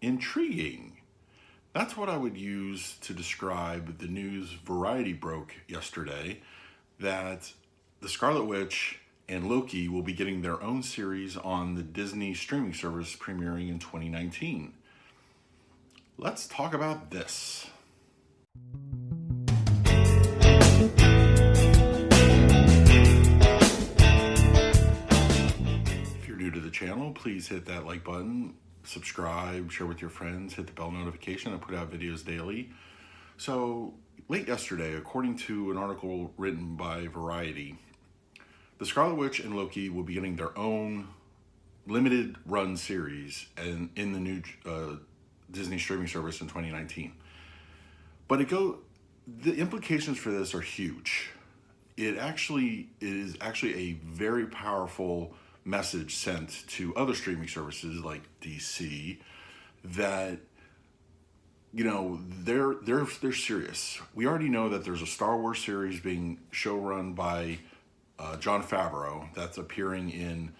Intriguing. That's what I would use to describe the news Variety broke yesterday, that the Scarlet Witch and Loki will be getting their own series on the Disney streaming service premiering in 2019. Let's talk about this. If you're new to the channel, please hit that like button, subscribe, share with your friends, hit the bell notification. I put out videos daily. So late yesterday, according to an article written by Variety, the Scarlet Witch and Loki will be getting their own limited run series in the new Disney streaming service in 2019. But the implications for this are huge. It is actually a very powerful message sent to other streaming services like DC that, you know, they're serious. We already know that there's a Star Wars series being showrun by Jon Favreau that's appearing in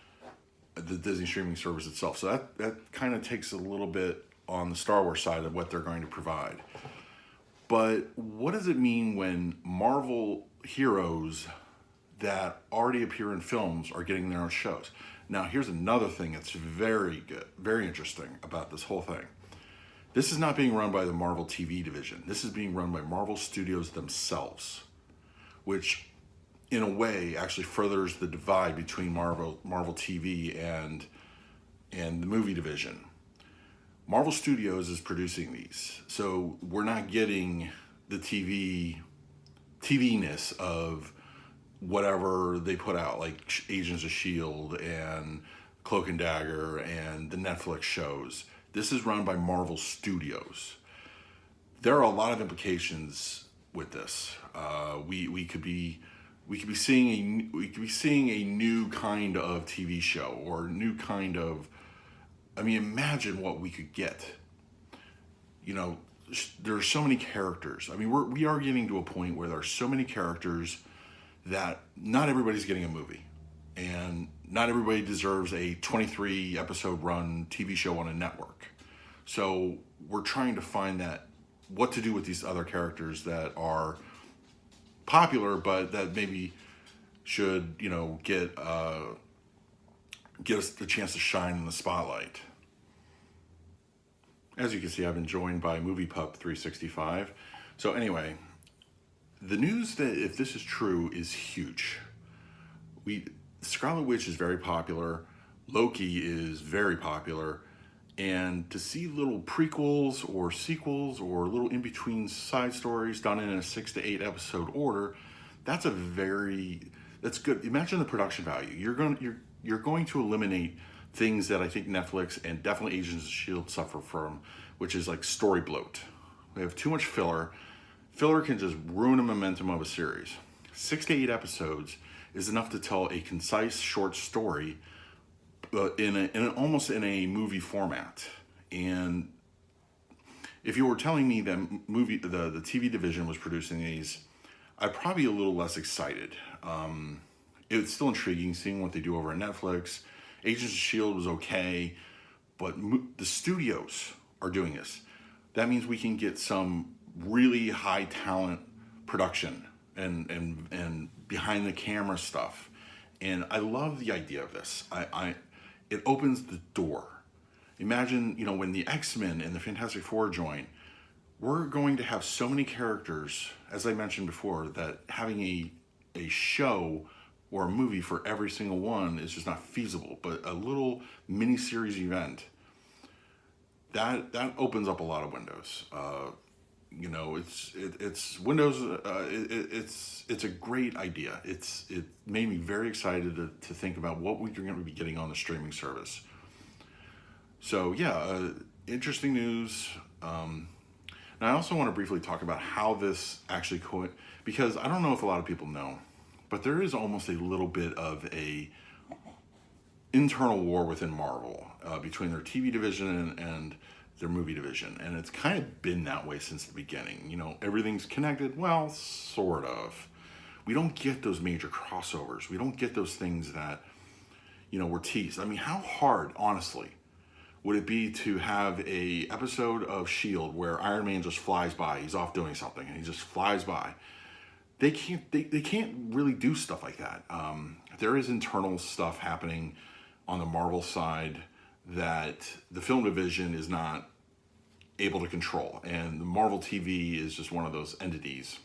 the Disney streaming service itself. So that kind of takes a little bit on the Star Wars side of what they're going to provide. But what does it mean when Marvel heroes that already appear in films are getting their own shows? Now, here's another thing that's very good, very interesting about this whole thing. This is not being run by the Marvel TV division. This is being run by Marvel Studios themselves, which in a way actually furthers the divide between Marvel TV and the movie division. Marvel Studios is producing these, so we're not getting the TV-ness of whatever they put out, like Agents of S.H.I.E.L.D. and Cloak and Dagger and the Netflix shows. This is run by Marvel Studios. There are a lot of implications with this. We could be seeing a new kind of TV show or new kind of. I mean, imagine what we could get. You know, there are so many characters. I mean, we are getting to a point where there are so many characters that not everybody's getting a movie, and not everybody deserves a 23 episode run TV show on a network. So we're trying to find what to do with these other characters that are popular, but that maybe should, you know, get us the chance to shine in the spotlight. As you can see, I've been joined by Movie Pup 365. So anyway, the news that if this is true is huge. Scarlet Witch is very popular. Loki is very popular. And to see little prequels or sequels or little in-between side stories done in a 6 to 8 episode order, that's good. Imagine the production value. You're going to eliminate things that I think Netflix and definitely Agents of S.H.I.E.L.D. suffer from, which is like story bloat. We have too much filler. Filler can just ruin the momentum of a series. 6 to 8 episodes is enough to tell a concise, short story almost in a movie format. And if you were telling me that the TV division was producing these, I'd probably be a little less excited. It's still intriguing seeing what they do over at Netflix. Agents of S.H.I.E.L.D. was okay, but the studios are doing this. That means we can get some really high talent production and behind the camera stuff. And I love the idea of this. It opens the door. Imagine, you know, when the X-Men and the Fantastic Four join, we're going to have so many characters, as I mentioned before, that having a show or a movie for every single one is just not feasible. But a little mini-series event, that opens up a lot of windows. You know, it's Windows. It's a great idea. It made me very excited to think about what we're going to be getting on the streaming service. So yeah, interesting news. And I also want to briefly talk about how this actually because I don't know if a lot of people know, but there is almost a little bit of a internal war within Marvel between their TV division and their movie division, and it's kind of been that way since the beginning. You know, everything's connected. Well, sort of. We don't get those major crossovers. We don't get those things that, you know, were teased. I mean, how hard, honestly, Would it be to have a episode of Shield where Iron Man just flies by? He's off doing something and he just flies by. They can't really do stuff like that. There is internal stuff happening on the Marvel side that the film division is not able to control, and the Marvel TV is just one of those entities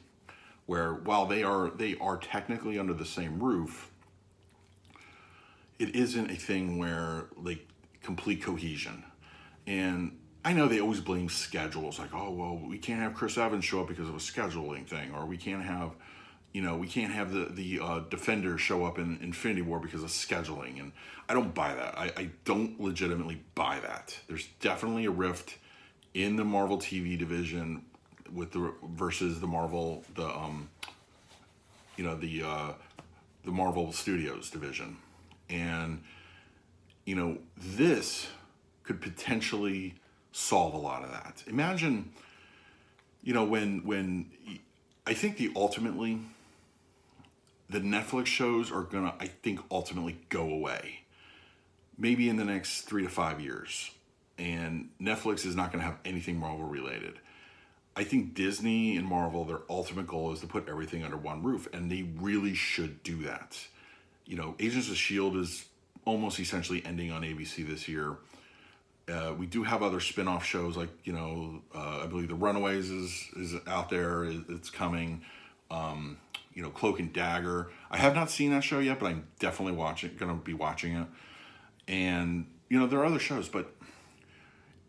where, while they are technically under the same roof, it isn't a thing where, like, complete cohesion. And I know they always blame schedules, like, oh, well, we can't have Chris Evans show up because of a scheduling thing, or we can't have, the Defender show up in Infinity War because of scheduling. And I don't buy that. I don't legitimately buy that. There's definitely a rift in the Marvel TV division versus the Marvel, the Marvel Studios division. And, this could potentially solve a lot of that. Imagine, when I think ultimately the Netflix shows are gonna, I think, ultimately go away. Maybe in the next 3 to 5 years. And Netflix is not gonna have anything Marvel related. I think Disney and Marvel, their ultimate goal is to put everything under one roof, and they really should do that. Agents of S.H.I.E.L.D. is almost essentially ending on ABC this year. We do have other spin-off shows like, I believe The Runaways is out there. It's coming. Cloak and Dagger. I have not seen that show yet, but I'm definitely going to be watching it. And, there are other shows, but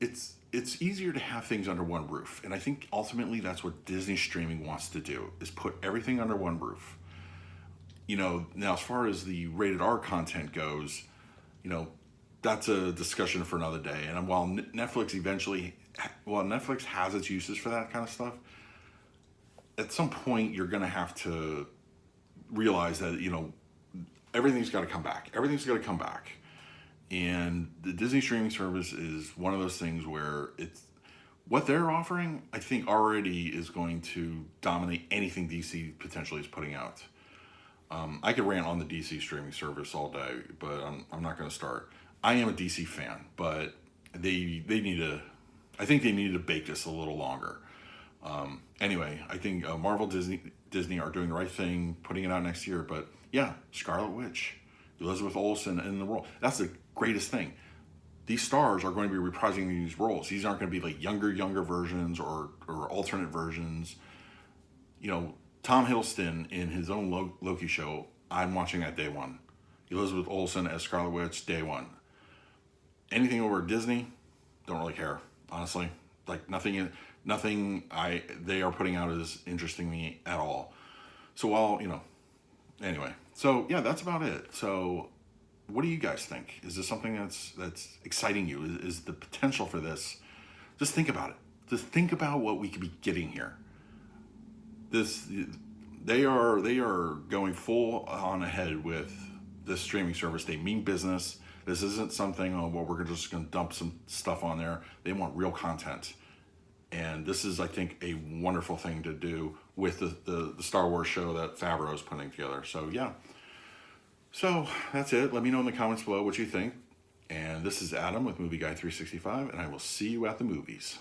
it's easier to have things under one roof. And I think ultimately that's what Disney streaming wants to do, is put everything under one roof. Now as far as the rated R content goes, that's a discussion for another day. And while Netflix Netflix has its uses for that kind of stuff, at some point you're going to have to realize that, everything's got to come back. Everything's got to come back. And the Disney streaming service is one of those things where what they're offering, I think, already is going to dominate anything DC potentially is putting out. I could rant on the DC streaming service all day, but I'm not going to start. I am a DC fan, but they need to. I think they need to bake this a little longer. Anyway, I think Marvel, Disney are doing the right thing, putting it out next year. But yeah, Scarlet Witch, Elizabeth Olsen in the role. That's the greatest thing. These stars are going to be reprising these roles. These aren't going to be like younger versions or alternate versions. Tom Hiddleston in his own Loki show, I'm watching that day one. Elizabeth Olsen as Scarlet Witch, day one. Anything over Disney, don't really care, honestly. Like nothing they are putting out is interesting me at all. So while, anyway. So yeah, that's about it. So what do you guys think? Is this something that's exciting you? Is the potential for this? Just think about it. Just think about what we could be getting here. They are going full on ahead with this streaming service. They mean business. This isn't something, we're just going to dump some stuff on there. They want real content. And this is, I think, a wonderful thing to do with the Star Wars show that Favreau is putting together. So, yeah. So, that's it. Let me know in the comments below what you think. And this is Adam with Movie Guy 365, and I will see you at the movies.